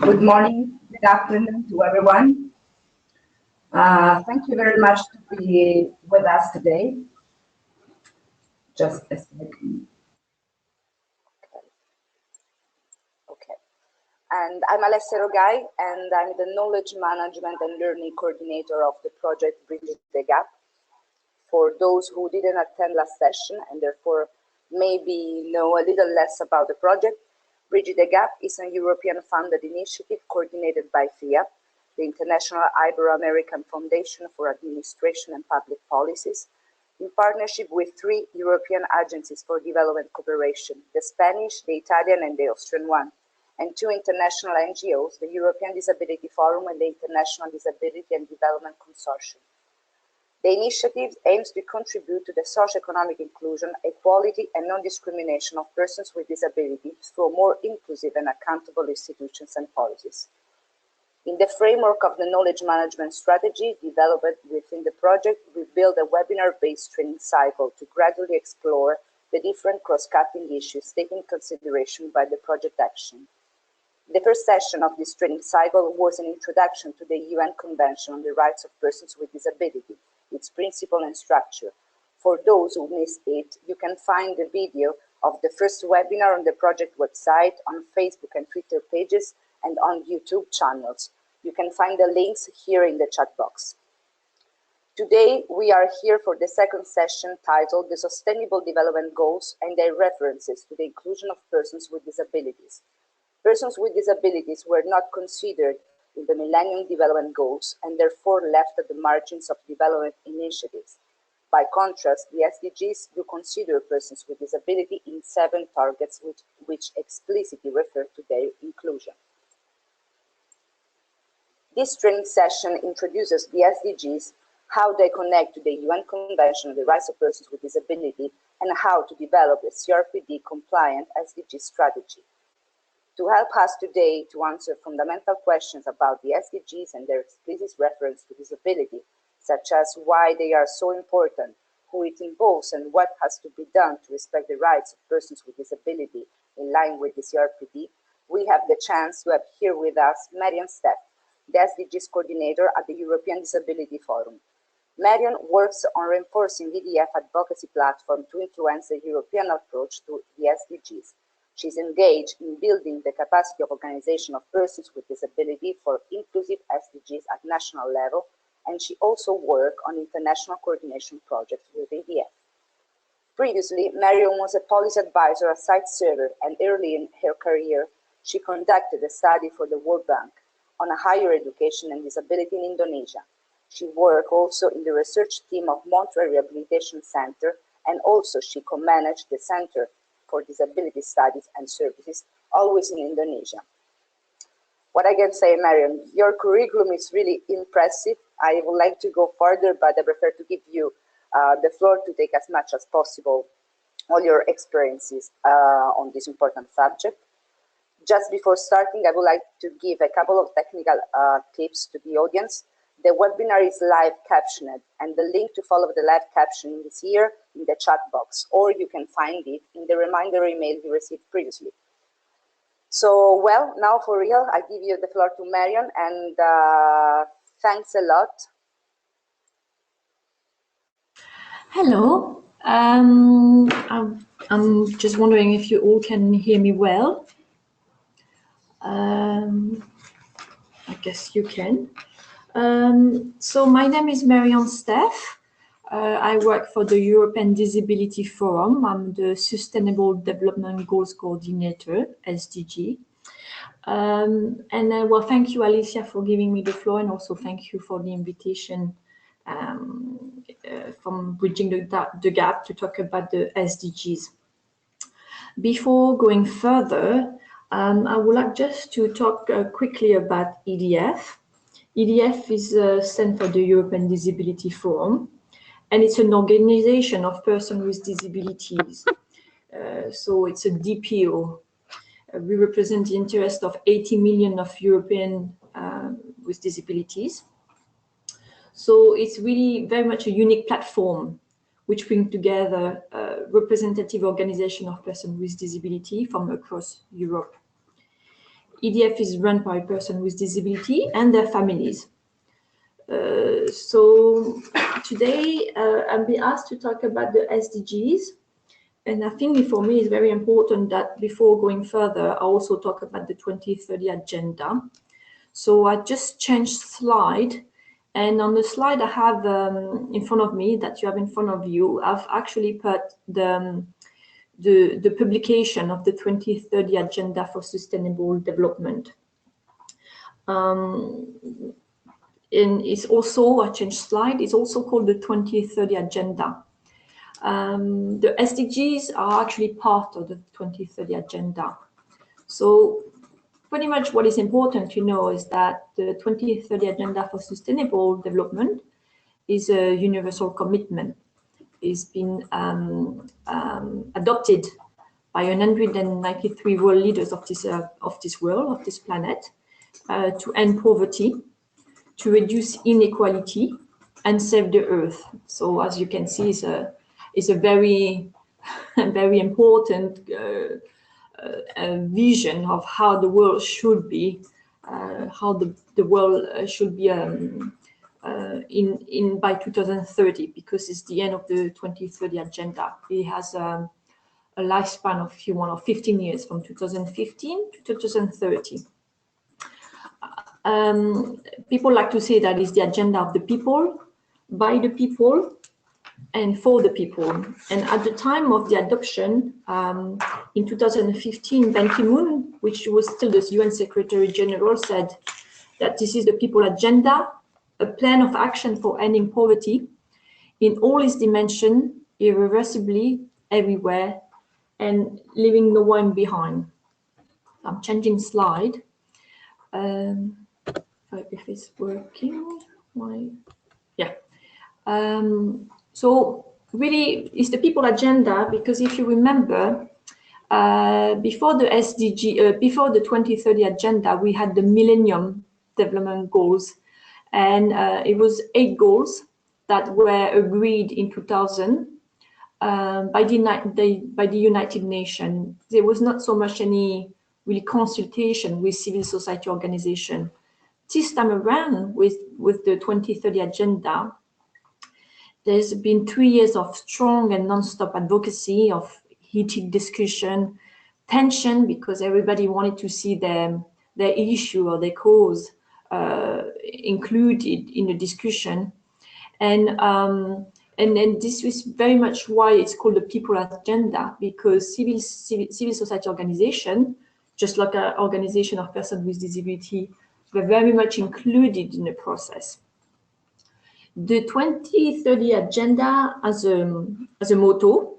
Good morning, good afternoon to everyone. Thank you very much to be with us today. Just a second. Okay. And I'm Alessia Rogai, and I'm the Knowledge Management and Learning Coordinator of the project Bridging the Gap. For those who didn't attend last session and therefore maybe know a little less about the project, Bridging the Gap is a European-funded initiative coordinated by FIA, the International Ibero-American Foundation for Administration and Public Policies, in partnership with 3 European agencies for development cooperation, the Spanish, the Italian, and the Austrian one, and 2 international NGOs, the European Disability Forum and the International Disability and Development Consortium. The initiative aims to contribute to the socio-economic inclusion, equality, and non-discrimination of persons with disabilities through more inclusive and accountable institutions and policies. In the framework of the knowledge management strategy developed within the project, we built a webinar-based training cycle to gradually explore the different cross-cutting issues taken into consideration by the project action. The first session of this training cycle was an introduction to the UN Convention on the Rights of Persons with Disability, its principle and structure. For those who missed it, you can find the video of the first webinar on the project website, on Facebook and Twitter pages, and on YouTube channels. You can find the links here in the chat box. Today, we are here for the second session titled The Sustainable Development Goals and Their References to the Inclusion of Persons with Disabilities. Persons with disabilities were not considered in the Millennium Development Goals and therefore left at the margins of development initiatives. By contrast, the SDGs do consider persons with disability in 7 targets which explicitly refer to their inclusion. This training session introduces the SDGs, how they connect to the UN Convention on the Rights of Persons with Disability, and how to develop a CRPD-compliant SDG strategy. To help us today to answer fundamental questions about the SDGs and their explicit reference to disability, such as why they are so important, who it involves, and what has to be done to respect the rights of persons with disability in line with the CRPD, we have the chance to have here with us Marion Steff, the SDGs Coordinator at the European Disability Forum. Marion works on reinforcing EDF advocacy platform to influence the European approach to the SDGs. She's engaged in building the capacity of organization of persons with disability for inclusive SDGs at national level, and she also worked on international coordination projects with EDF. Previously, Marion was a policy advisor at Site Server, and early in her career, she conducted a study for the World Bank on higher education and disability in Indonesia. She worked also in the research team of Montreal Rehabilitation Center, and also she co-managed the Center for Disability Studies and Services, always in Indonesia. What I can say, Marion, your curriculum is really impressive. I would like to go further, but I prefer to give you the floor to take as much as possible all your experiences on this important subject. Just before starting, I would like to give a couple of technical tips to the audience. The webinar is live captioned, and the link to follow the live captioning is here in the chat box, or you can find it in the reminder email you received previously. So, well, now for real, I give you the floor to Marion, and thanks a lot. Hello. I'm just wondering if you all can hear me well. I guess you can. So my name is Marion Steff. I work for the European Disability Forum. I'm the Sustainable Development Goals Coordinator, SDG. Well, thank you, Alicia, for giving me the floor, and also thank you for the invitation from Bridging the Gap to talk about the SDGs. Before going further, I would like just to talk quickly about EDF. EDF is stand for the European Disability Forum, and it's an organization of persons with disabilities. So it's a DPO. We represent the interest of 80 million of Europeans with disabilities. So it's really very much a unique platform which brings together a representative organization of persons with disability from across Europe. EDF is run by a person with disability and their families. So today I'll be asked to talk about the SDGs. And I think for me it's very important that before going further, I also talk about the 2030 agenda. So I just changed slide. And on the slide I have in front of me, that you have in front of you, I've actually put the publication of the 2030 Agenda for Sustainable Development. And it's also, I changed slide, it's also called the 2030 Agenda. The SDGs are actually part of the 2030 Agenda. So pretty much what is important to know is that the 2030 Agenda for Sustainable Development is a universal commitment. It's been adopted by 193 world leaders of this world, of this planet, to end poverty, to reduce inequality, and save the earth. So as you can see, it's a very, very important vision of how the world should be, how the world should be by 2030, because it's the end of the 2030 agenda. It has a lifespan of, if you want, of 15 years, from 2015 to 2030. People like to say that it's the agenda of the people, by the people, and for the people. And at the time of the adoption, in 2015, Ban Ki-moon, which was still the UN Secretary General, said that this is the people agenda, a plan of action for ending poverty in all its dimensions, irreversibly, everywhere, and leaving no one behind. I'm changing slide. If it's working, yeah. So really, it's the people agenda, because if you remember, before the SDG, before the 2030 agenda, we had the Millennium Development Goals, and it was 8 goals that were agreed in 2000 by the United Nations. There was not so much any really consultation with civil society organization. This time around, with the 2030 agenda, there's been 3 years of strong and non-stop advocacy, of heated discussion, tension, because everybody wanted to see their issue or their cause included in the discussion. And this is very much why it's called the people agenda, because civil society organization, just like an organization of persons with disability, were very much included in the process. The 2030 agenda as a motto,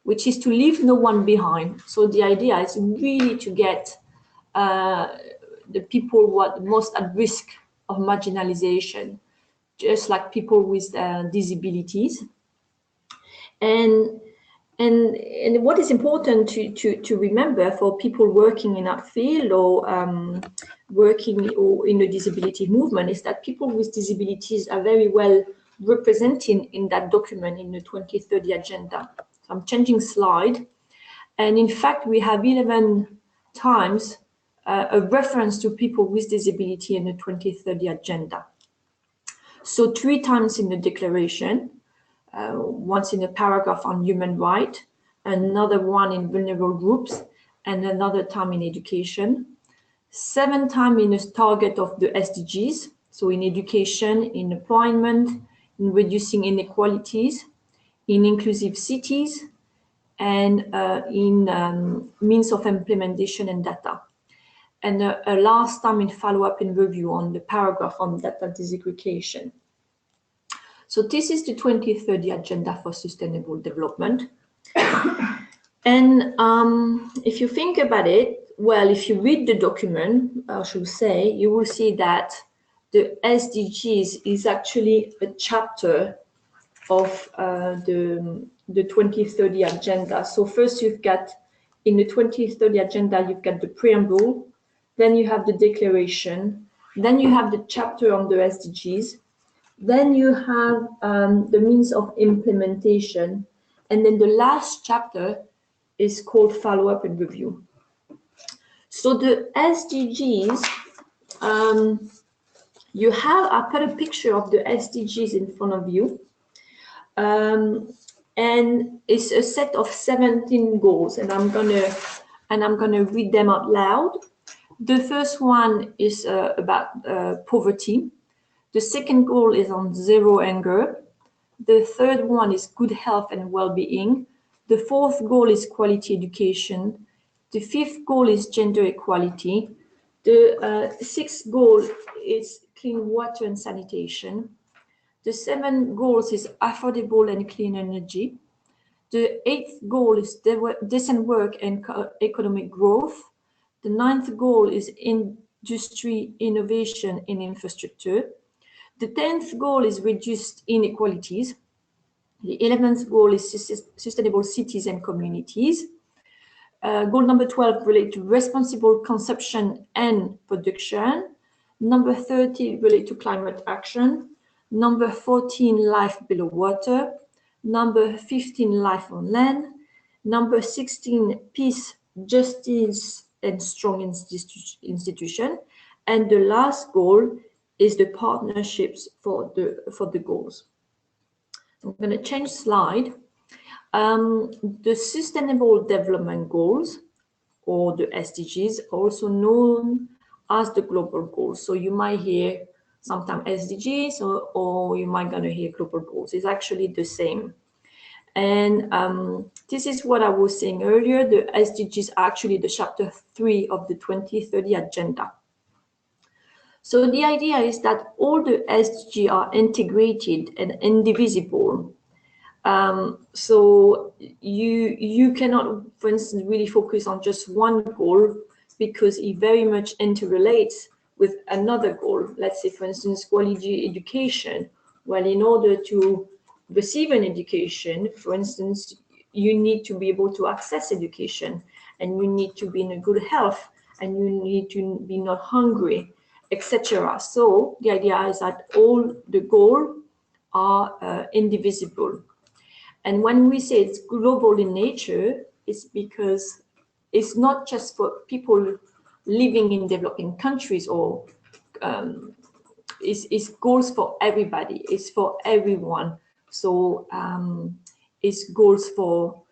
which is to leave no one behind. So the idea is really to get the people who are most at risk of marginalization, just like people with disabilities. And what is important to remember for people working in that field, or working in the disability movement, is that people with disabilities are very well represented in that document, in the 2030 agenda. So I'm changing slide. And in fact, we have 11 times a reference to people with disability in the 2030 agenda. So 3 times in the declaration, once in a paragraph on human rights, another one in vulnerable groups, and another time in education. 7 times in a target of the SDGs, so in education, in employment, in reducing inequalities, in inclusive cities, and in means of implementation and data. And a last time in follow-up and review on the paragraph on data disaggregation. So this is the 2030 Agenda for Sustainable Development. And if you think about it, well, if you read the document, I should say, you will see that the SDGs is actually a chapter of the 2030 Agenda. So first you've got, in the 2030 Agenda, you've got the preamble, then you have the declaration, then you have the chapter on the SDGs, then you have the means of implementation, and then the last chapter is called follow-up and review. So the SDGs, I put a picture of the SDGs in front of you. And it's a set of 17 goals, and I'm gonna read them out loud. The first one is about poverty. The second goal is on zero anger. The third one is good health and well-being. The fourth goal is quality education. The fifth goal is gender equality. The sixth goal is clean water and sanitation. The seventh goal is affordable and clean energy. The eighth goal is decent work and economic growth. The ninth goal is industry, innovation, and infrastructure. The 10th goal is reduced inequalities. The 11th goal is sustainable cities and communities. Goal number 12 relates to responsible consumption and production. Number 30 relates to climate action. Number 14, life below water. Number 15, life on land. Number 16, peace, justice, and strong institution. And the last goal is the partnerships for the goals. I'm going to change slide. The Sustainable Development Goals, or the SDGs, also known as the global goals. So you might hear sometimes SDGs, or you might gonna hear global goals. It's actually the same. And this is what I was saying earlier. The SDGs are actually the chapter 3 of the 2030 agenda. So the idea is that all the SDGs are integrated and indivisible. So you cannot, for instance, really focus on just one goal because it very much interrelates with another goal. Let's say, for instance, quality education. Well, in order to receive an education, for instance, you need to be able to access education, and you need to be in a good health, and you need to be not hungry, etc. So the idea is that all the goals are indivisible. And when we say it's global in nature, it's because it's not just for people living in developing countries, or it's goals for everybody. It's for everyone. So it's goals for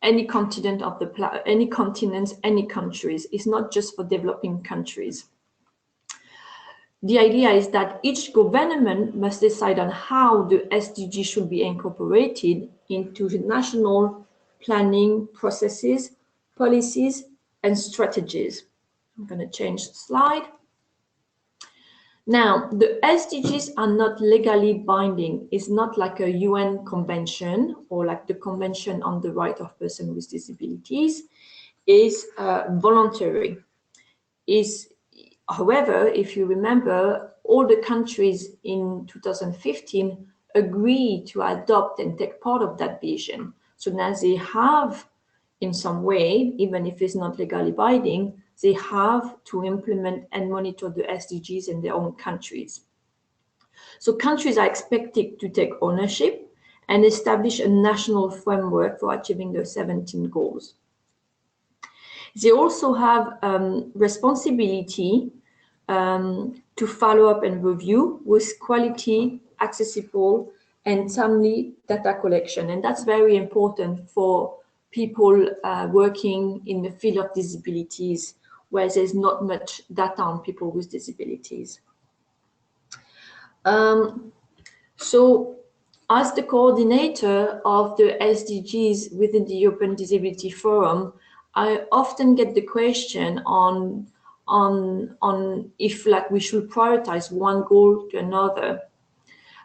any continent of the planet, any continents, any countries. It's not just for developing countries. The idea is that each government must decide on how the SDG should be incorporated into the national planning processes, policies, and strategies. I'm going to change the slide. Now, the SDGs are not legally binding. It's not like a UN convention or like the Convention on the Right of Persons with Disabilities. It's voluntary. However, if you remember, all the countries in 2015 agreed to adopt and take part of that vision. So now they have, in some way, even if it's not legally binding, they have to implement and monitor the SDGs in their own countries. So countries are expected to take ownership and establish a national framework for achieving the 17 goals. They also have responsibility to follow up and review with quality, accessible, and timely data collection. And that's very important for people working in the field of disabilities, where there's not much data on people with disabilities. So as the coordinator of the SDGs within the European Disability Forum, I often get the question on if like we should prioritize one goal to another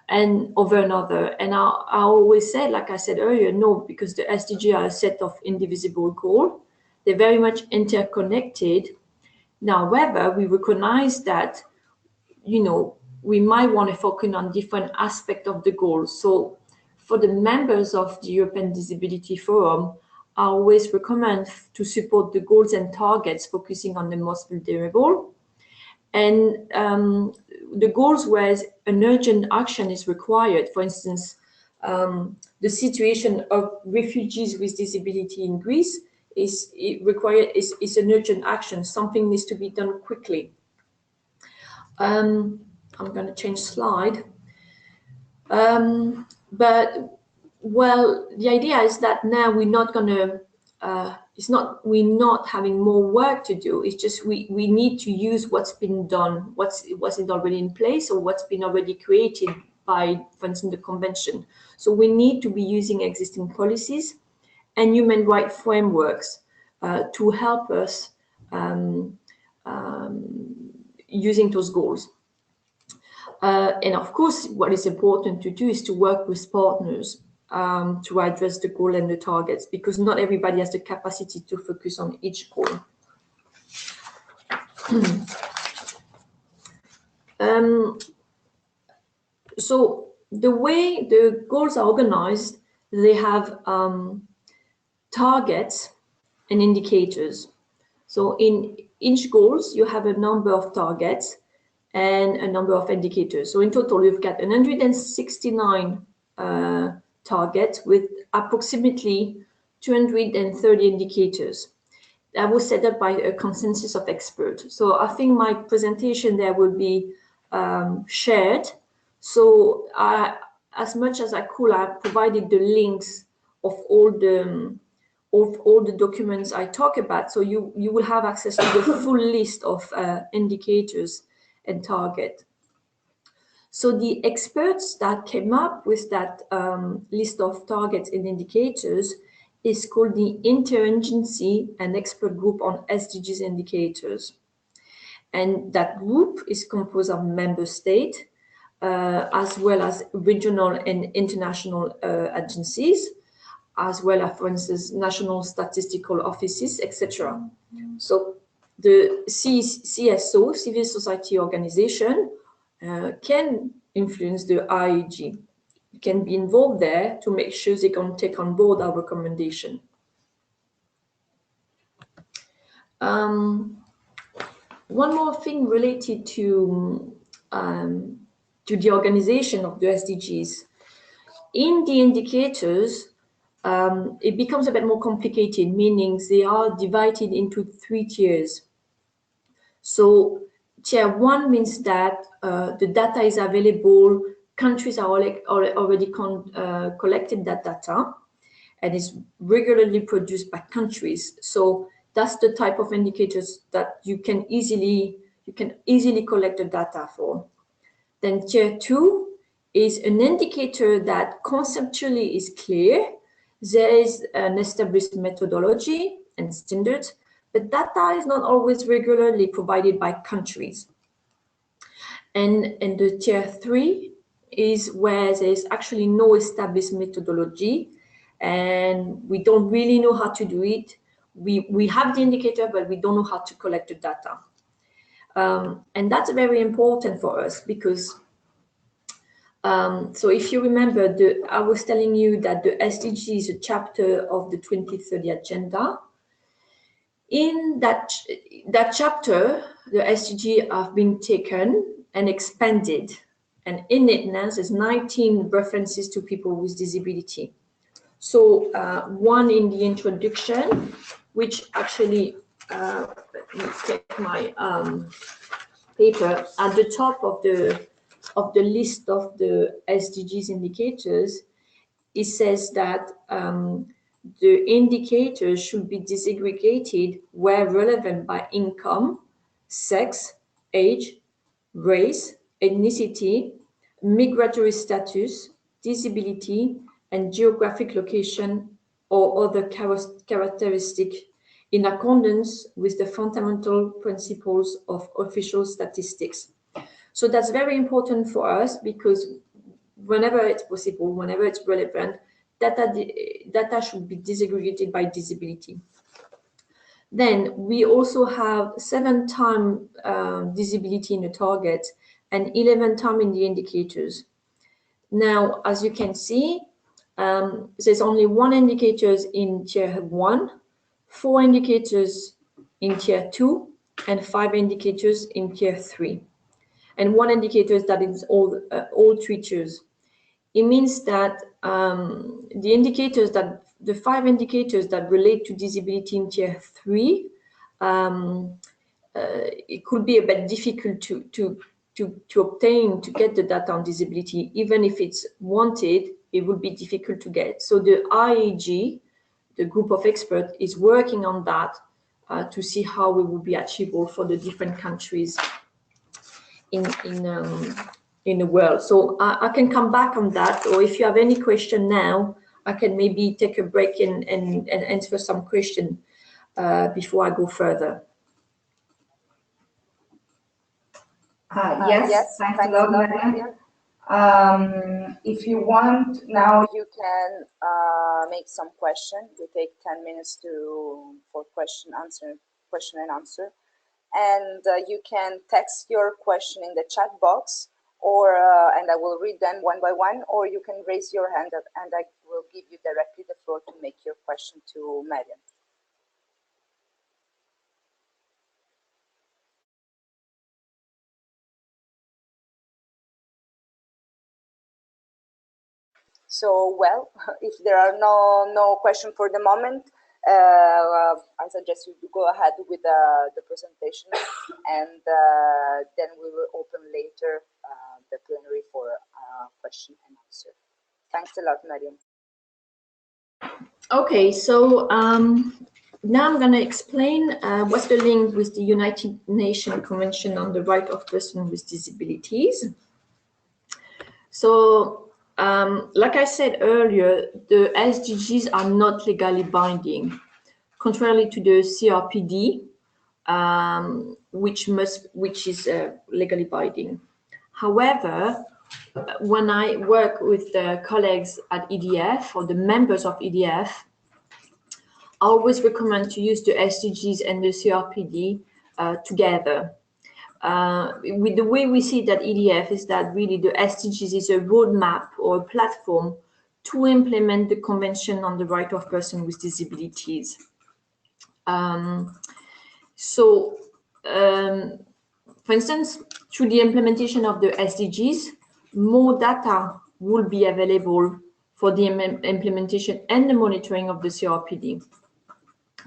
and over another. And I always say, like I said earlier, no, because the SDGs are a set of indivisible goals. They're very much interconnected. Now, however, we recognize that, you know, we might want to focus on different aspects of the goal. So for the members of the European Disability Forum, I always recommend to support the goals and targets focusing on the most vulnerable. And the goals where an urgent action is required, for instance, the situation of refugees with disability in Greece is an urgent action. Something needs to be done quickly. I'm going to change slide. But well, the idea is that now we're not going to. We're not having more work to do. It's just we need to use what's been done, what's already in place, or what's been already created by, for instance, the convention. So we need to be using existing policies and human rights frameworks to help us using those goals. And of course, what is important to do is to work with partners to address the goal and the targets, because not everybody has the capacity to focus on each goal. So the way the goals are organized, they have targets and indicators. So in each goals, you have a number of targets and a number of indicators. So in total, we've got 169 targets with approximately 230 indicators. That was set up by a consensus of experts. So I think my presentation there will be shared. So as much as I could, I provided the links of all the documents I talk about. So you will have access to the full list of indicators and target. So the experts that came up with that list of targets and indicators is called the Interagency and Expert Group on SDGs Indicators. And that group is composed of member states, as well as regional and international agencies, as well as, for instance, national statistical offices, etc. So the CSO, civil society organization, can influence the IEG, can be involved there to make sure they can take on board our recommendation. One more thing related to the organization of the SDGs. In the indicators, it becomes a bit more complicated, meaning they are divided into 3 tiers. So tier 1 means that the data is available, countries are already collected that data, and is regularly produced by countries. So that's the type of indicators that you can easily collect the data for. Then tier 2 is an indicator that conceptually is clear. There is an established methodology and standards, but data is not always regularly provided by countries. And the tier 3 is where there is actually no established methodology, and we don't really know how to do it. We have the indicator, but we don't know how to collect the data. And that's very important for us because so if you remember, I was telling you that the SDG is a chapter of the 2030 agenda. In that chapter, the SDG have been taken and expanded. And in it now, there's 19 references to people with disability. So one in the introduction, which actually, let me take my paper, at the top of the list of the SDGs indicators, it says that the indicators should be disaggregated where relevant by income, sex, age, race, ethnicity, migratory status, disability, and geographic location or other characteristic in accordance with the fundamental principles of official statistics. So that's very important for us because whenever it's possible, whenever it's relevant, data should be disaggregated by disability. Then we also have 7 times disability in the target and 11 times in the indicators. Now, as you can see, there's only 1 indicator in tier 1, 4 indicators in tier 2, and 5 indicators in tier 3. And 1 indicator that is all 3 tiers. It means that the indicators that the 5 indicators that relate to disability in tier 3, it could be a bit difficult to obtain, to get the data on disability. Even if it's wanted, it would be difficult to get. So the IAG, the group of experts, is working on that to see how it will be achievable for the different countries in the world. So I can come back on that, or if you have any question now, I can maybe take a break and answer some question before I go further. Yes, thanks a lot, Marion. If you want now, you can make some question. We take 10 minutes for question and answer, and you can text your question in the chat box, or and I will read them one by one, or you can raise your hand and I will give you directly the floor to make your question to Marion. So, well, if there are no question for the moment, I suggest you go ahead with the presentation, and then we will open later the plenary for question and answer. Thanks a lot, Marion. Okay, so now I'm going to explain what's the link with the United Nations Convention on the Right of Persons with Disabilities. So, like I said earlier, the SDGs are not legally binding, contrary to the CRPD, which is legally binding. However, when I work with the colleagues at EDF or the members of EDF, I always recommend to use the SDGs and the CRPD together. With the way we see that EDF is that really the SDGs is a roadmap or a platform to implement the Convention on the Right of Persons with Disabilities. For instance, through the implementation of the SDGs, more data will be available for the implementation and the monitoring of the CRPD.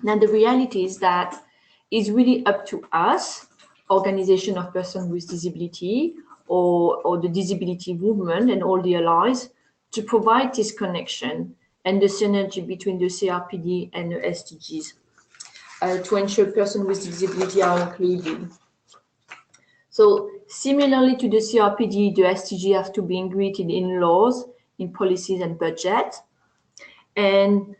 Now, the reality is that it's really up to us, organization of persons with disability or the disability movement and all the allies, to provide this connection and the synergy between the CRPD and the SDGs to ensure persons with disability are included. So similarly to the CRPD, the SDG have to be integrated in laws, in policies and budget. And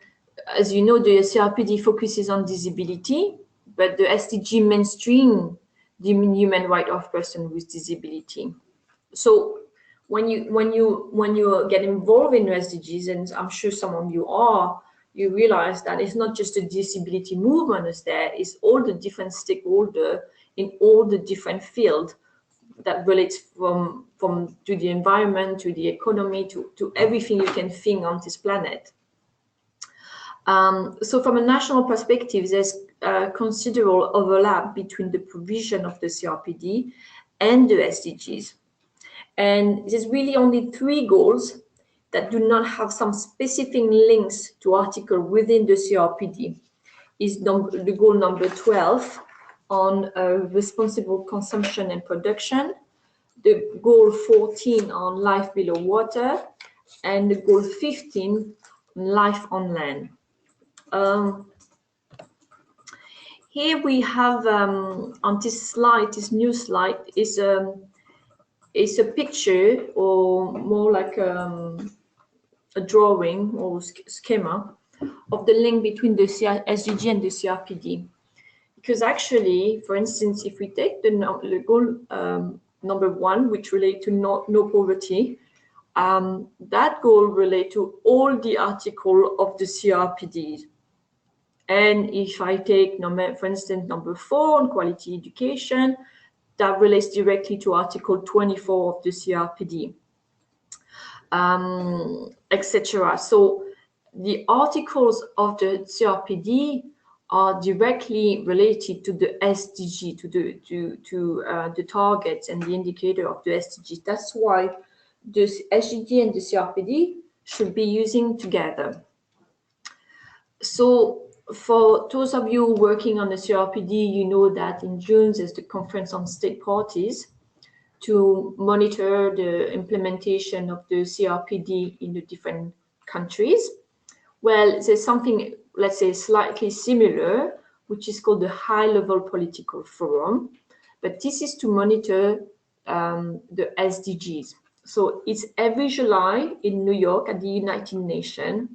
as you know, the CRPD focuses on disability, but the SDG mainstream the human right of persons with disability. So when you get involved in the SDGs, and I'm sure some of you are, you realize that it's not just the disability movement is there, it's all the different stakeholders in all the different fields that relates from to the environment, to the economy, to everything you can think on this planet. So from a national perspective, there's considerable overlap between the provision of the CRPD and the SDGs. And there's really only 3 goals that do not have some specific links to article within the CRPD. Is the goal number 12 on responsible consumption and production, the goal 14 on life below water, and the goal 15 life on land. Here we have on this slide, this new slide, is a picture or more like a drawing or schema of the link between the SDG and the CRPD. Because actually, for instance, if we take the goal number 1, which relates to no poverty, that goal relates to all the articles of the CRPD. And if I take, for instance, number 4 on quality education, that relates directly to Article 24 of the CRPD, etc. So the articles of the CRPD are directly related to the SDG, to the targets and the indicator of the SDG. That's why the SDG and the CRPD should be using together. So for those of you working on the CRPD, you know that in June there's the Conference on State Parties to monitor the implementation of the CRPD in the different countries. Well, there's something, let's say, slightly similar, which is called the High-Level Political Forum, but this is to monitor the SDGs. So it's every July in New York at the United Nations,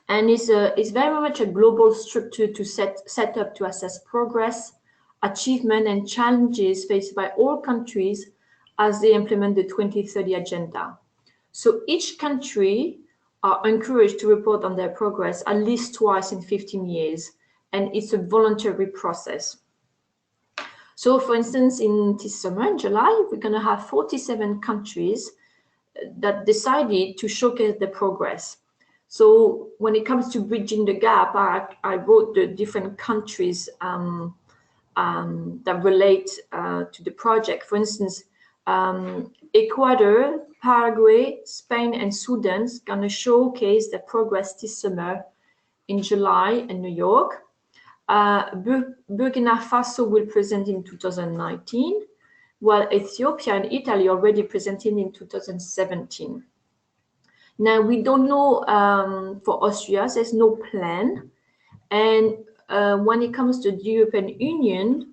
and it's very much a global structure to set up to assess progress, achievement, and challenges faced by all countries as they implement the 2030 agenda. So each country are encouraged to report on their progress at least twice in 15 years, and it's a voluntary process. So for instance, in this summer, in July, we're going to have 47 countries that decided to showcase their progress. So when it comes to bridging the gap, I wrote the different countries that relate to the project. For instance, Ecuador, Paraguay, Spain, and Sudan is going to showcase their progress this summer in July in New York. Burkina Faso will present in 2019, while Ethiopia and Italy already presented in 2017. Now, we don't know for Austria, there's no plan. And when it comes to the European Union,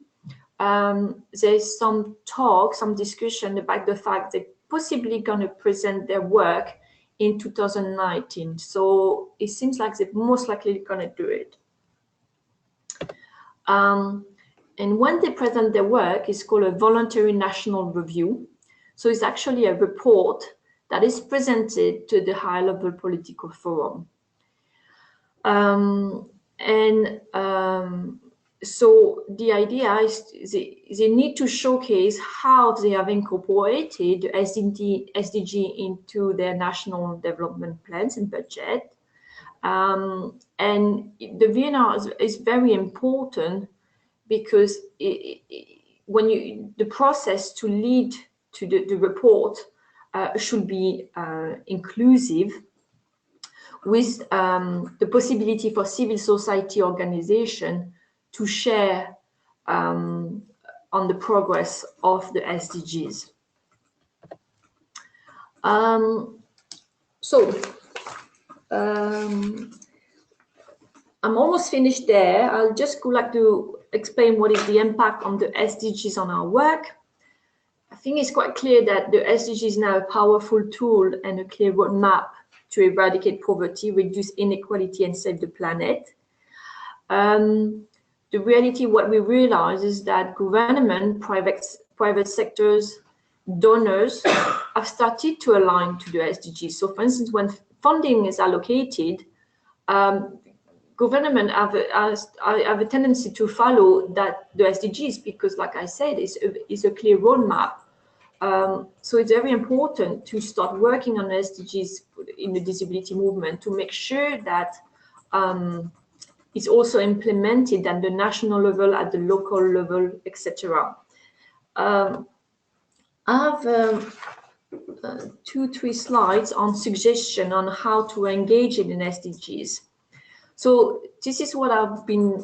there's some talk, some discussion about the fact they're possibly going to present their work in 2019. So it seems like they're most likely going to do it. And when they present their work, it's called a voluntary national review. So it's actually a report that is presented to the high-level political forum. So the idea is they need to showcase how they have incorporated the SDG into their national development plans and budget. And the VNR is very important because the process to lead to the report should be inclusive, with the possibility for civil society organization to share on the progress of the SDGs. I'm almost finished there. I'll just go like to explain what is the impact on the SDGs on our work. I think it's quite clear that the SDG is now a powerful tool and a clear roadmap to eradicate poverty, reduce inequality, and save the planet. The reality, what we realize is that government, private sectors, donors have started to align to the SDGs. So for instance, when funding is allocated, government have a tendency to follow the SDGs because, like I said, it's a clear roadmap. So it's very important to start working on SDGs in the disability movement to make sure that it's also implemented at the national level, at the local level, etc. I have 2-3 slides on suggestion on how to engage in SDGs. So this is what I've been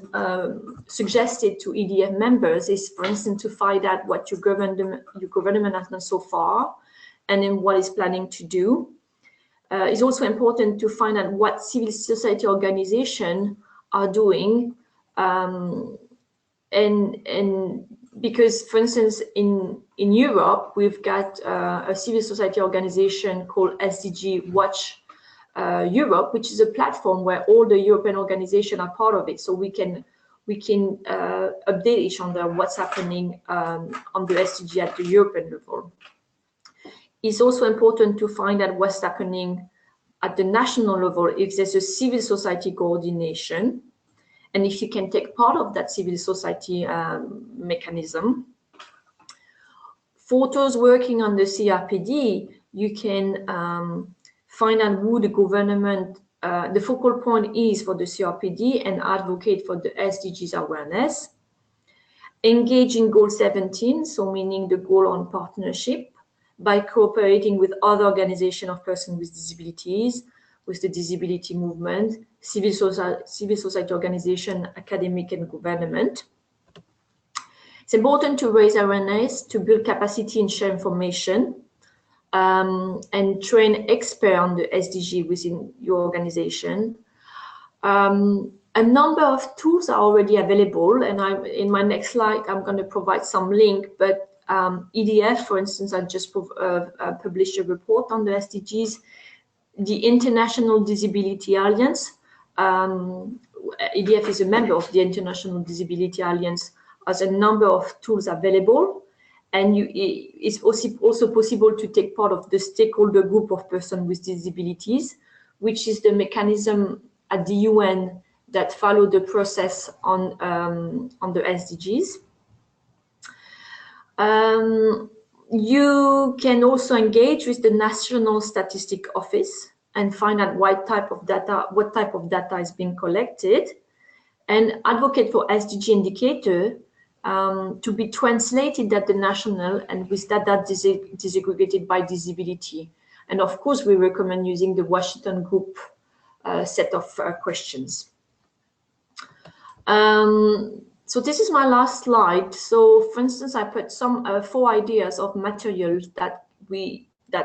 suggested to EDF members is, for instance, to find out what your government has done so far and then what it's planning to do. It's also important to find out what civil society organizations are doing. And because, for instance, in Europe, we've got a civil society organization called SDG Watch Europe, which is a platform where all the European organizations are part of it, so we can update each other what's happening on the SDG at the European level. It's also important to find out what's happening at the national level if there's a civil society coordination, and if you can take part of that civil society mechanism. For those working on the CRPD, you can find out who the government, the focal point is for the CRPD and advocate for the SDGs awareness. Engage in Goal 17, so meaning the goal on partnership, by cooperating with other organizations of persons with disabilities, with the disability movement, civil society organization, academic, and government. It's important to raise awareness, to build capacity and share information, and train experts on the SDG within your organization. A number of tools are already available, and in my next slide, I'm going to provide some link, but EDF, for instance, I just published a report on the SDGs. The International Disability Alliance, EDF is a member of the International Disability Alliance, has a number of tools available, and it's also possible to take part of the stakeholder group of persons with disabilities, which is the mechanism at the UN that follow the process on the SDGs. You can also engage with the National Statistic Office and find out what type of data is being collected, and advocate for SDG indicator to be translated at the national and with data disaggregated by disability. And of course, we recommend using the Washington Group set of questions. So this is my last slide. So for instance, I put some 4 ideas of materials that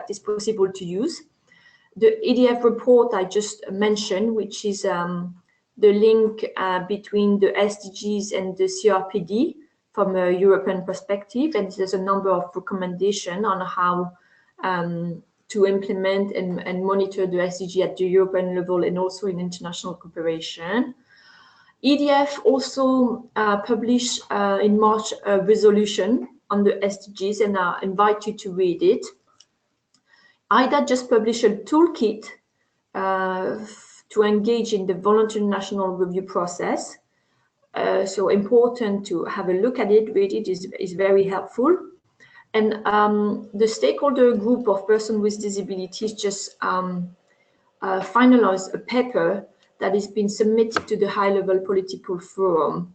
is possible to use. The EDF report I just mentioned, which is the link between the SDGs and the CRPD from a European perspective, and there's a number of recommendations on how to implement and monitor the SDG at the European level and also in international cooperation. EDF also published in March a resolution on the SDGs, and I invite you to read it. IDA just published a toolkit to engage in the voluntary national review process. So important to have a look at it, read it, is very helpful. And the stakeholder group of persons with disabilities just finalized a paper that has been submitted to the high-level political forum,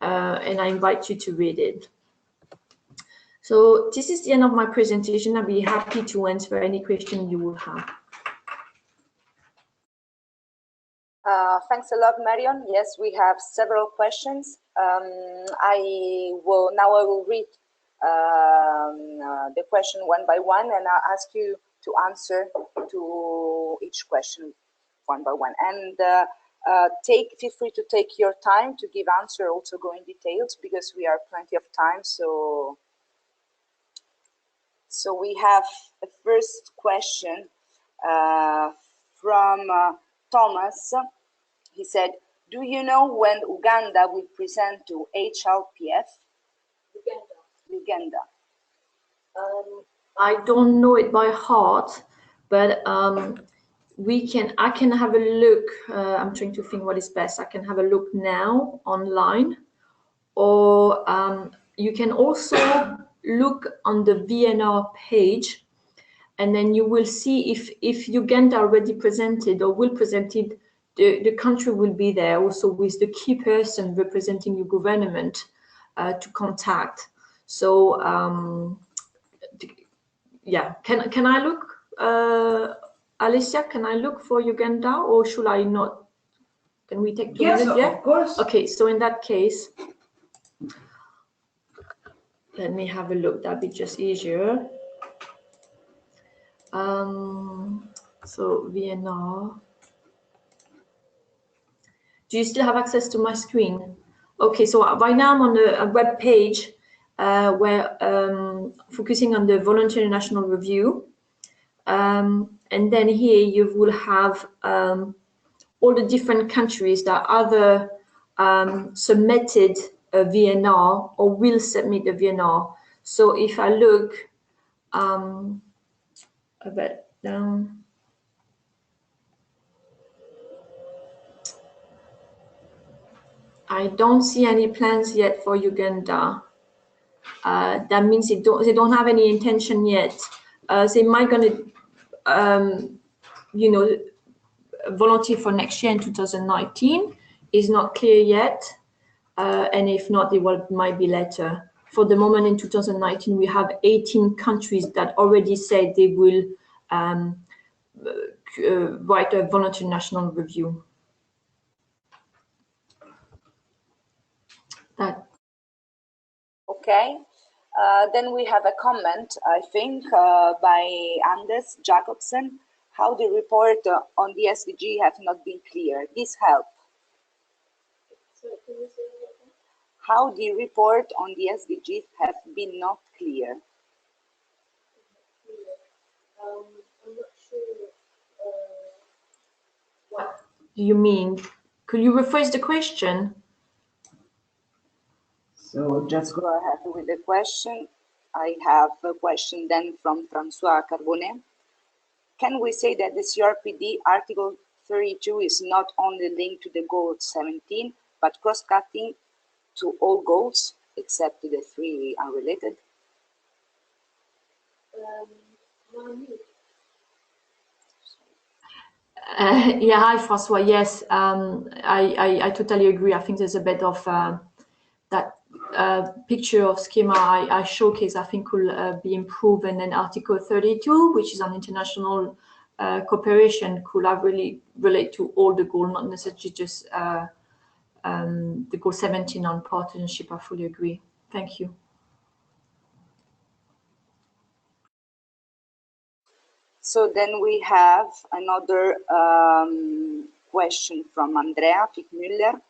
and I invite you to read it. So this is the end of my presentation. I'll be happy to answer any question you will have. Thanks a lot, Marion. Yes, we have several questions. I will read the question one by one, and I'll ask you to answer to each question one by one. And feel free to take your time to give answer, also go in details, because we have plenty of time. So we have a first question from Thomas. He said, do you know when Uganda will present to HLPF? Uganda. I don't know it by heart, but I can have a look. I'm trying to think what is best. I can have a look now online, or you can also look on the VNR page, and then you will see if Uganda already presented or will present it, the country will be there also with the key person representing your government to contact. So yeah, can I look, Alicia, can I look for Uganda, or should I not? Can we take 2 minutes? Yes, Yeah? of course. Okay, so in that case, let me have a look. That'd be just easier. So VNR. Do you still have access to my screen? Okay, so right now I'm on a web page where focusing on the voluntary national review. And then here you will have all the different countries that either submitted a VNR or will submit a VNR. So if I look a bit down, I don't see any plans yet for Uganda. That means they don't have any intention yet. They might gonna, volunteer for next year in 2019. Is not clear yet, and if not, it might be later. For the moment, in 2019, we have 18 countries that already said they will write a voluntary national review. Okay. Then we have a comment, I think, by Anders Jacobsen. How the report on the SDG have not been clear. This help. How the report on the SDGs have been not clear. I'm not sure what do you mean. Could you rephrase the question? So just Go ahead with the question. I have a question then from François Carbonet. Can we say that the CRPD Article 32 is not only linked to the goal 17, but cross-cutting to all goals, except to the 3 unrelated? Yeah, hi, François. Yes, I totally agree. I think there's a bit of that picture of schema I showcase, I think could be improved, and then Article 32, which is on international cooperation, could have really relate to all the goals, not necessarily just the goal 17 on partnership. I fully agree. Thank you. So then we have another question from Andrea Fickmüller.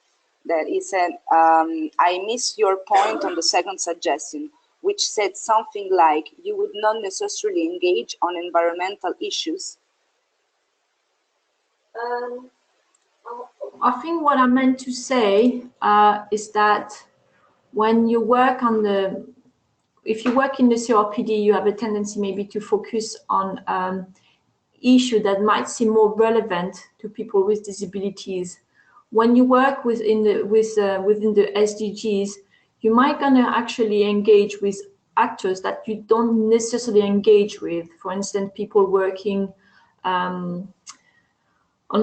That is, I miss your point on the second suggestion, which said something like you would not necessarily engage on environmental issues. I think what I meant to say is that when you work on if you work in the CRPD, you have a tendency maybe to focus on issues that might seem more relevant to people with disabilities. When you work within the SDGs, you might gonna actually engage with actors that you don't necessarily engage with. For instance, people working on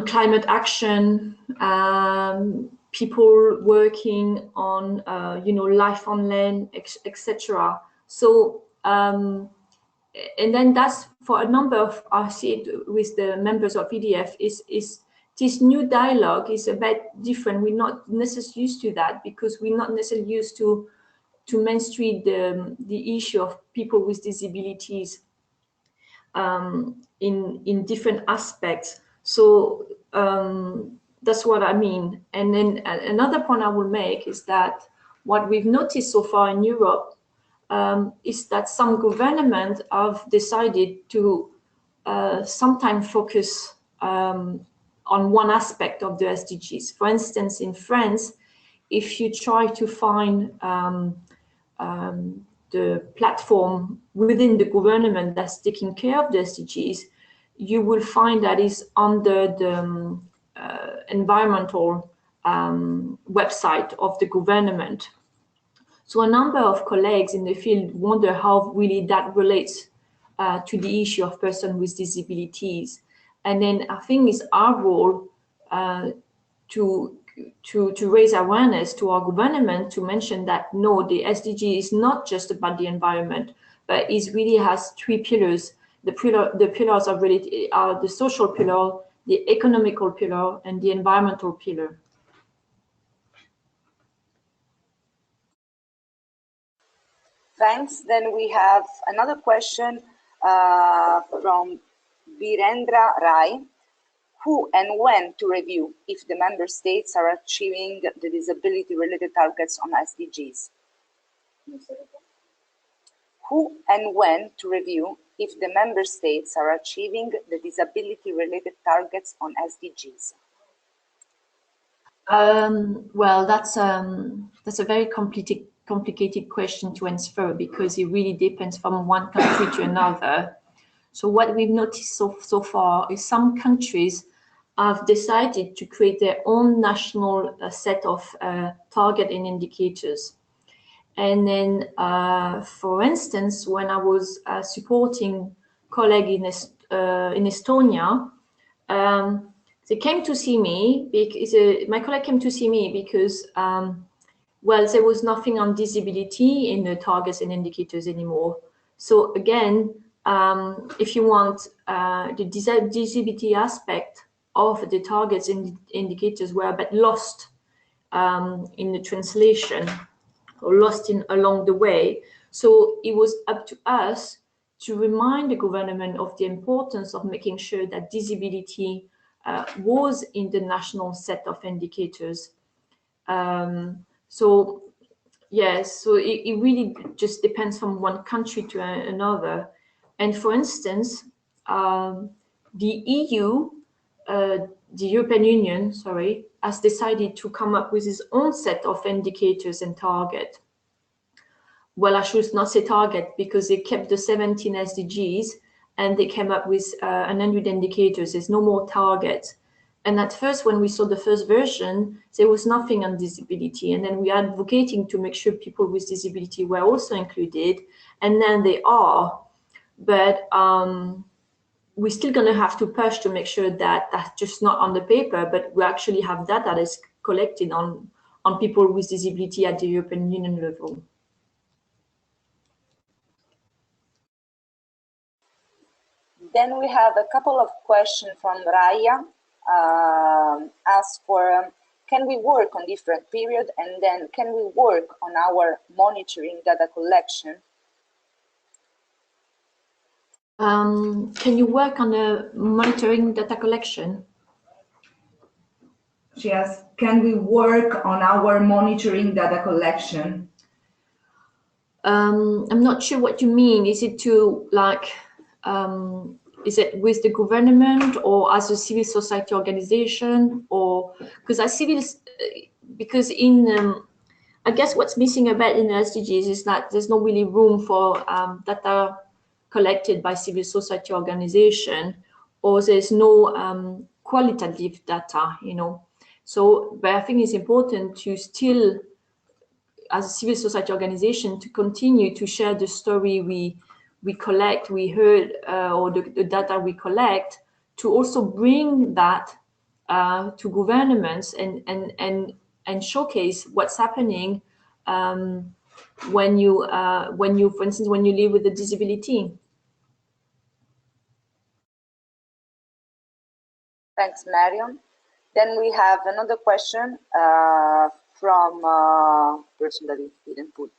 climate action, people working on life on land, etc. So and then that's for a number of, I see it with the members of EDF, is this new dialogue is a bit different. We're not necessarily used to that because we're not necessarily used to mainstream the issue of people with disabilities in different aspects. So that's what I mean. And then another point I will make is that what we've noticed so far in Europe is that some governments have decided to sometimes focus on one aspect of the SDGs. For instance, in France, if you try to find the platform within the government that's taking care of the SDGs, you will find that is under the environmental website of the government. So a number of colleagues in the field wonder how really that relates to the issue of persons with disabilities. And then I think it's our role to raise awareness to our government to mention that no, the SDG is not just about the environment, but it really has 3 pillars. The pillars are really are the social pillar, the economical pillar, and the environmental pillar. Thanks. Then we have another question from Virendra Rai. Who and when to review if the member states are achieving the disability-related targets on SDGs? Who and when to review if the member states are achieving the disability-related targets on SDGs? Well, that's a very complicated question to answer because it really depends from one country to another. So what we've noticed so far is some countries have decided to create their own national set of target and indicators. And then, for instance, when I was supporting colleague in Estonia, they came to see me because my colleague came to see me because well, there was nothing on disability in the targets and indicators anymore. So again, if you want the disability aspect of the targets and indicators were a bit lost in the translation. or lost along the way. So it was up to us to remind the government of the importance of making sure that disability was in the national set of indicators. So yes, so it really just depends from one country to another. And for instance, the EU, the European Union, sorry, has decided to come up with its own set of indicators and target. Well, I should not say target because they kept the 17 SDGs and they came up with 100 indicators. There's no more targets. And at first, when we saw the first version, there was nothing on disability. And then we are advocating to make sure people with disability were also included. And then they are. But we're still going to have to push to make sure that that's just not on the paper, but we actually have data that is collected on people with disability at the European Union level. Then we have a couple of questions from Raya. Ask for, can we work on different periods, and then can we work on our monitoring data collection? Can you work on a monitoring data collection? She asks, can we work on our monitoring data collection? I'm not sure what you mean. Is it to like, is it with the government or as a civil society organization, or because because in I guess what's missing a bit in the SDGs is that there's not really room for data collected by civil society organization, or there's no qualitative data, you know. So, but I think it's important to still, as a civil society organization, to continue to share the story we collect, we heard, or the data we collect, to also bring that to governments and showcase what's happening when you, for instance, when you live with a disability. Thanks, Marion. Then we have another question from a person that didn't put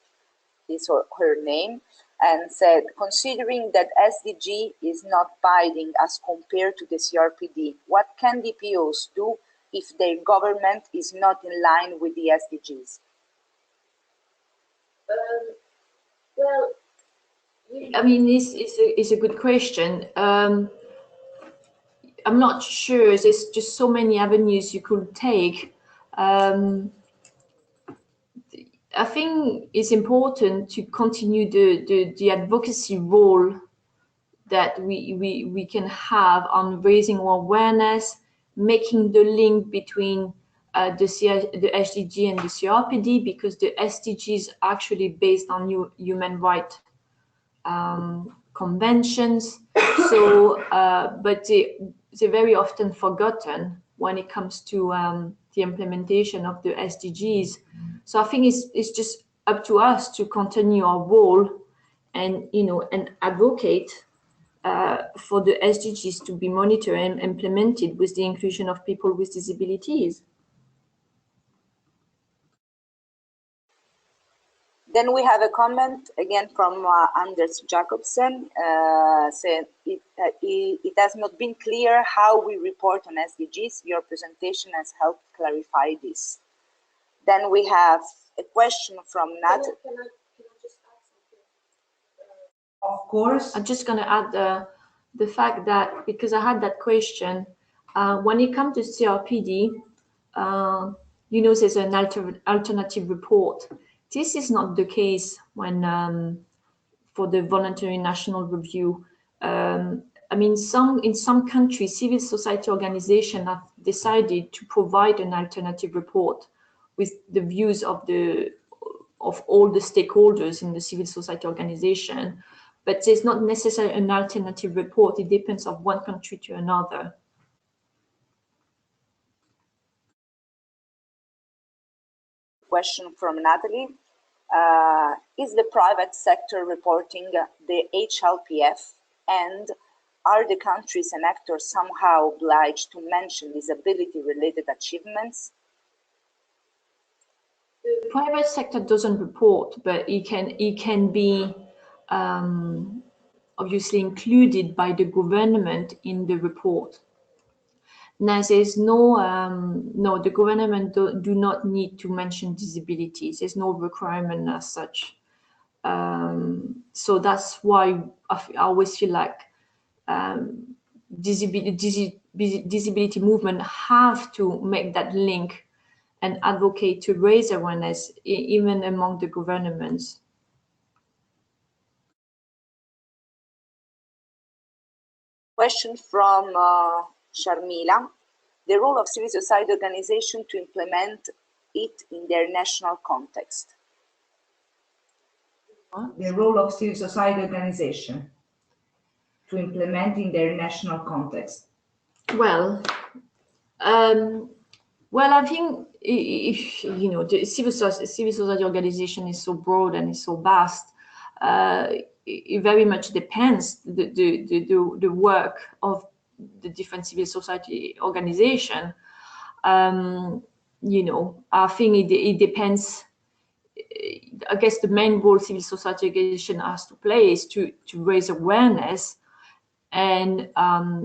his or her name, and said, considering that SDG is not binding as compared to the CRPD, what can DPOs do if their government is not in line with the SDGs? Well, I mean, this is a good question. I'm not sure. There's just so many avenues you could take. I think it's important to continue the advocacy role that we can have on raising awareness, making the link between the SDG and the CRPD, because the SDGs are actually based on human rights conventions. So, but they're very often forgotten when it comes to the implementation of the SDGs. So I think it's just up to us to continue our role and, you know, and advocate for the SDGs to be monitored and implemented with the inclusion of people with disabilities. Then we have a comment again from Anders Jacobsen, saying it has not been clear how we report on SDGs. Your presentation has helped clarify this. Then we have a question from Nat. Can I just add something? Of course. I'm just going to add the fact that, because I had that question, when it comes to CRPD, you know, there's an alternative report. This is not the case when for the voluntary national review. I mean, in some countries, civil society organizations have decided to provide an alternative report with the views of all the stakeholders in the civil society organization. But there's not necessarily an alternative report. It depends on one country to another. Question from Natalie. Is the private sector reporting the HLPF, and are the countries and actors somehow obliged to mention disability-related achievements? The private sector doesn't report, but it can be obviously included by the government in the report. Now, there's no, the government do not need to mention disabilities. There's no requirement as such. So that's why I always feel like disability movement have to make that link and advocate to raise awareness even among the governments. Question from Sharmila. The role of civil society organization to implement it in their national context. The role of civil society organization to implement in their national context. Well, I think if you know the civil society organization is so broad and is so vast, it very much depends the work of the different civil society organization. You know, I think it depends. I guess the main role civil society organization has to play is to raise awareness and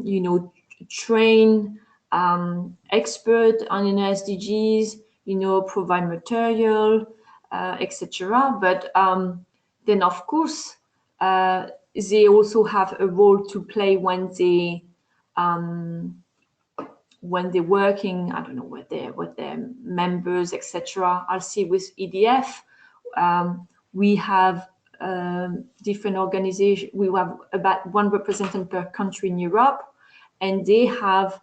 you know, train expert on SDGs, you know, provide material, etc. But then, of course, they also have a role to play when they're working. I don't know with their members, etc. I'll see with EDF, we have different organizations. We have about one representative per country in Europe, and they have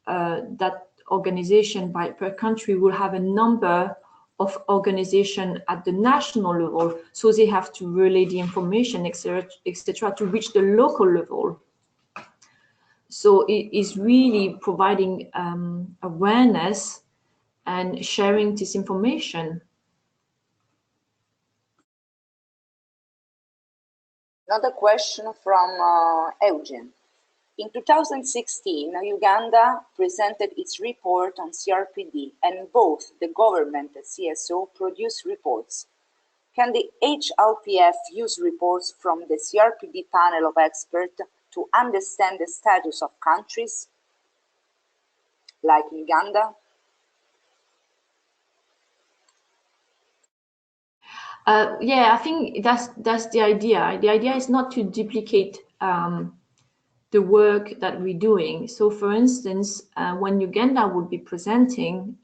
that organization per country will have a number of organizations at the national level, so they have to relay the information, etc., to reach the local level. So it is really providing awareness and sharing this information. Another question from Eugen. In 2016, Uganda presented its report on CRPD, and both the government and CSO produced reports. Can the HLPF use reports from the CRPD panel of experts to understand the status of countries like Uganda? Yeah, I think that's the idea. The idea is not to duplicate the work that we're doing. So, for instance, when Uganda would be presenting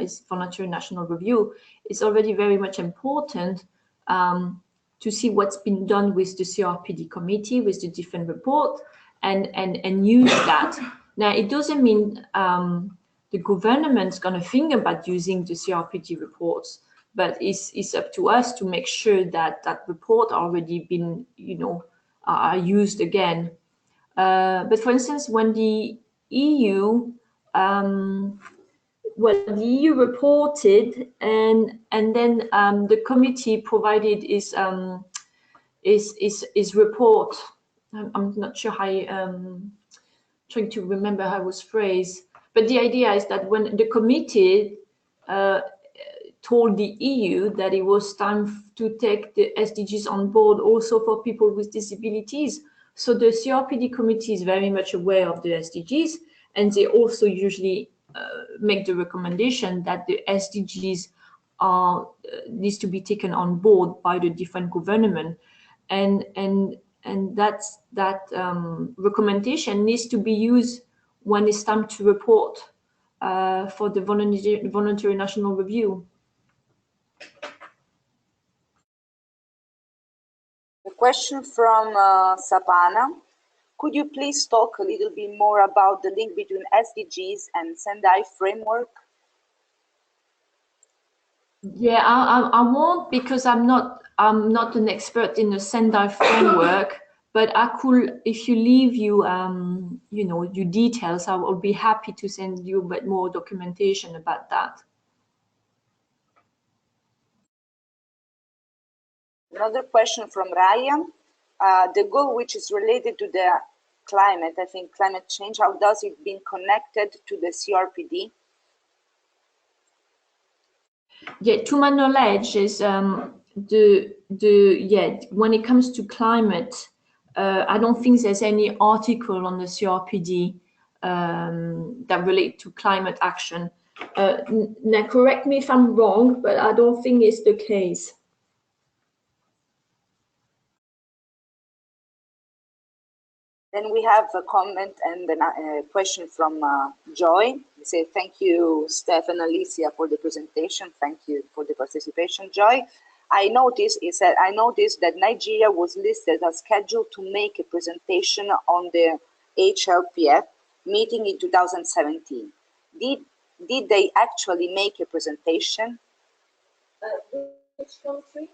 its voluntary national review, it's already very much important to see what's been done with the CRPD committee, with the different report, and use that. Now, it doesn't mean the government's going to think about using the CRPD reports, but it's up to us to make sure that that report already been, you know, used again. But for instance, when the EU, the EU reported, and then the committee provided its report. I'm not sure how. Trying to remember how it was phrased, but the idea is that when the committee told the EU that it was time to take the SDGs on board also for people with disabilities. So the CRPD committee is very much aware of the SDGs, and they also usually make the recommendation that the SDGs needs to be taken on board by the different government, and that recommendation needs to be used when it's time to report for the voluntary national review. A question from Sapana. Could you please talk a little bit more about the link between SDGs and Sendai framework? Yeah, I won't, because I'm not an expert in the Sendai framework, but I could, if you leave you you know, your details, I will be happy to send you a bit more documentation about that. Another question from Ryan. The goal which is related to the climate, I think climate change, how does it been connected to the CRPD? Yeah, to my knowledge, is when it comes to climate, I don't think there's any article on the CRPD that relate to climate action. Now, correct me if I'm wrong, but I don't think it's the case. Then we have a comment and a question from Joy. We say, thank you, Steph and Alicia, for the presentation. Thank you for the participation, Joy. I noticed that Nigeria was listed as scheduled to make a presentation on the HLPF meeting in 2017. Did they actually make a presentation? Which country?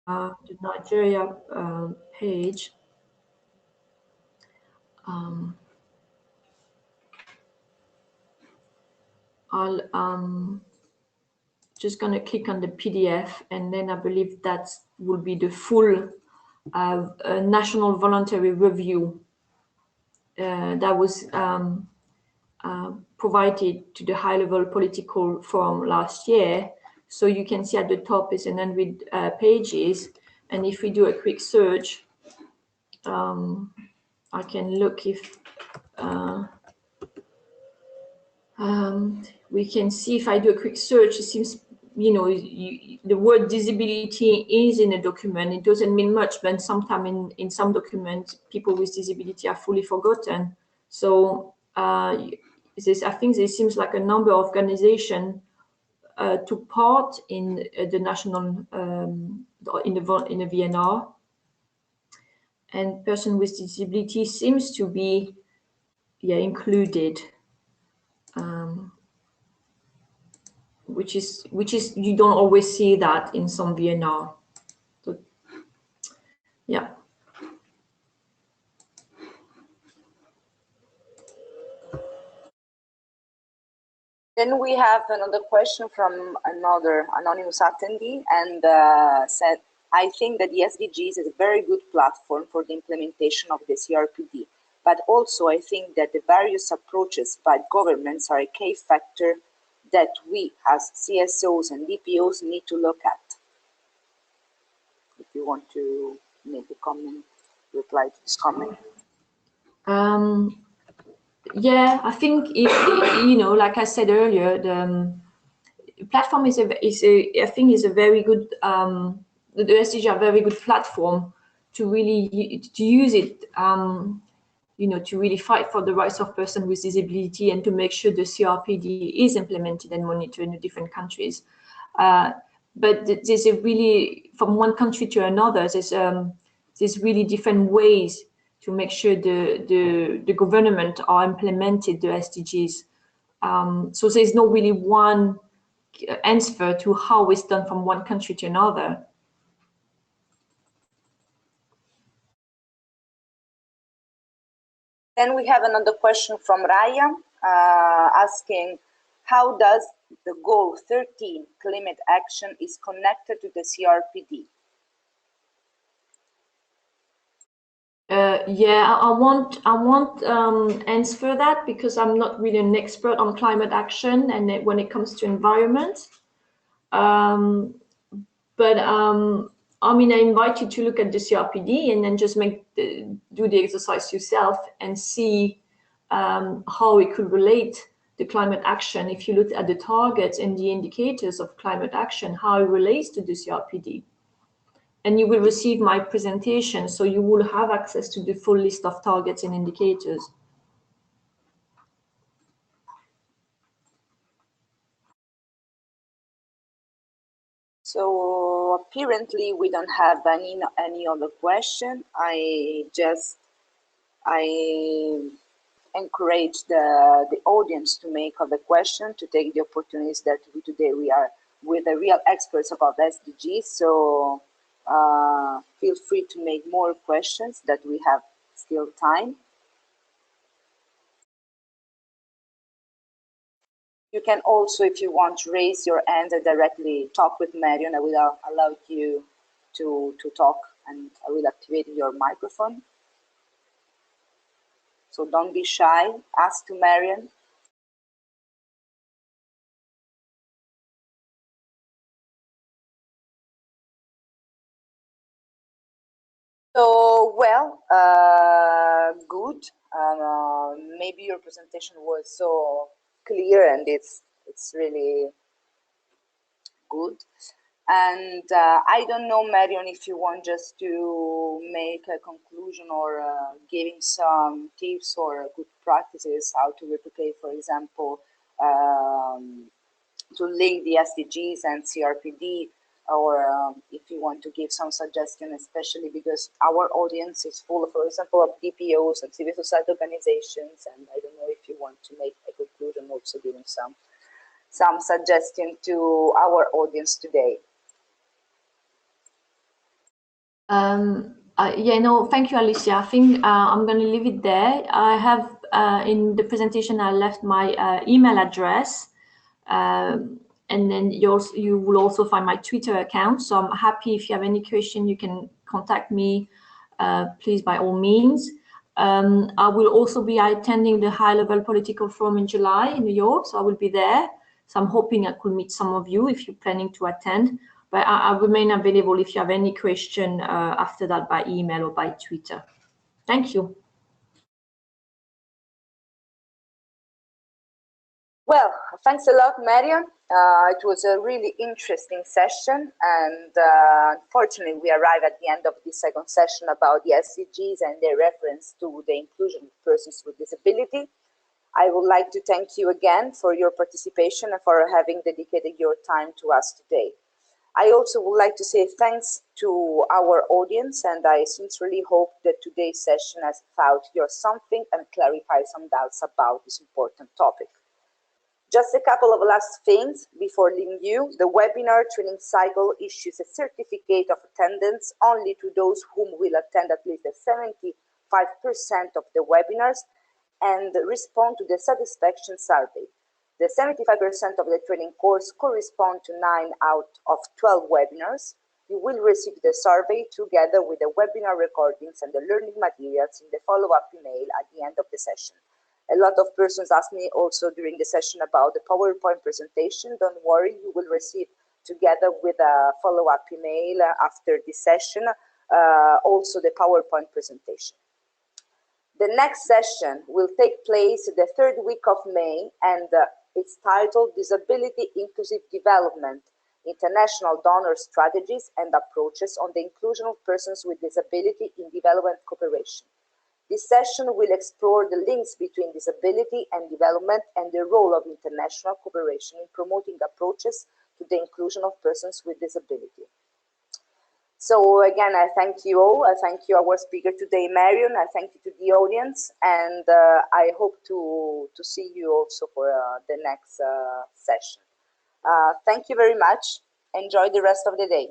The Nigeria page. I'll just gonna click on the PDF, and then I believe that will be the full national voluntary review that was provided to the high-level political forum last year. So you can see at the top is an unread pages, and if we do a quick search, I can look if we can see if I do a quick search, it seems, the word disability is in a document. It doesn't mean much, but sometimes in some documents, people with disability are fully forgotten. So I think there seems like a number of organizations took part in the national, in the VNR. And person with disability seems to be, included. Which is you don't always see that in some VNR. So, yeah. Then we have another question from another anonymous attendee, and said, I think that the SDGs is a very good platform for the implementation of the CRPD, but also I think that the various approaches by governments are a key factor that we as CSOs and DPOs need to look at. If you want to make a comment, reply to this comment. Yeah, I think if like I said earlier, the platform is a very good. The SDG are a very good platform to really use it. To really fight for the rights of persons with disability and to make sure the CRPD is implemented and monitored in the different countries. But there's a really, from one country to another, there's really different ways to make sure the government are implemented the SDGs. So there's no really one answer to how it's done from one country to another. Then we have another question from Raya, asking, how does the goal 13 climate action is connected to the CRPD? Yeah, I won't answer that because I'm not really an expert on climate action and when it comes to environment. But I mean, I invite you to look at the CRPD and then just do the exercise yourself and see how it could relate to climate action. If you look at the targets and the indicators of climate action, how it relates to the CRPD. And you will receive my presentation, so you will have access to the full list of targets and indicators. So apparently we don't have any other question. I encourage the audience to make other question, to take the opportunities that today we are with the real experts about SDGs. So feel free to make more questions that we have still time. You can also, if you want, raise your hand and directly talk with Marion. I will allow you to talk and I will activate your microphone. So don't be shy, ask to Marion. So, well, good. Maybe your presentation was so clear and it's really good. And I don't know, Marion, if you want just to make a conclusion or giving some tips or good practices, how to replicate, for example, to link the SDGs and CRPD, or if you want to give some suggestion, especially because our audience is full of, for example, of DPOs and civil society organizations, and I don't know if you want to make a conclusion, also giving some suggestion to our audience today. Yeah, no, thank you, Alicia. I think I'm going to leave it there. I have in the presentation, I left my email address. And then you will also find my Twitter account. So I'm happy if you have any question, you can contact me, please, by all means. I will also be attending the high-level political forum in July in New York, so I will be there. So I'm hoping I could meet some of you if you're planning to attend. But I remain available if you have any question after that by email or by Twitter. Thank you. Well, thanks a lot, Marion. It was a really interesting session, and unfortunately, we arrive at the end of the second session about the SDGs and their reference to the inclusion of persons with disability. I would like to thank you again for your participation and for having dedicated your time to us today. I also would like to say thanks to our audience, and I sincerely hope that today's session has taught you something and clarified some doubts about this important topic. Just a couple of last things before leaving you. The webinar training cycle issues a certificate of attendance only to those whom will attend at least 75% of the webinars and respond to the satisfaction survey. The 75% of the training course correspond to 9 out of 12 webinars. You will receive the survey together with the webinar recordings and the learning materials in the follow-up email at the end of the session. A lot of persons asked me also during the session about the PowerPoint presentation. Don't worry, you will receive together with a follow-up email after this session, also the PowerPoint presentation. The next session will take place the third week of May, and it's titled Disability Inclusive Development, International Donor Strategies and Approaches on the Inclusion of Persons with Disability in Development Cooperation. This session will explore the links between disability and development and the role of international cooperation in promoting approaches to the inclusion of persons with disability. So again, I thank you all. I thank you, our speaker today, Marion. I thank you to the audience, and I hope to see you also for the next session. Thank you very much. Enjoy the rest of the day.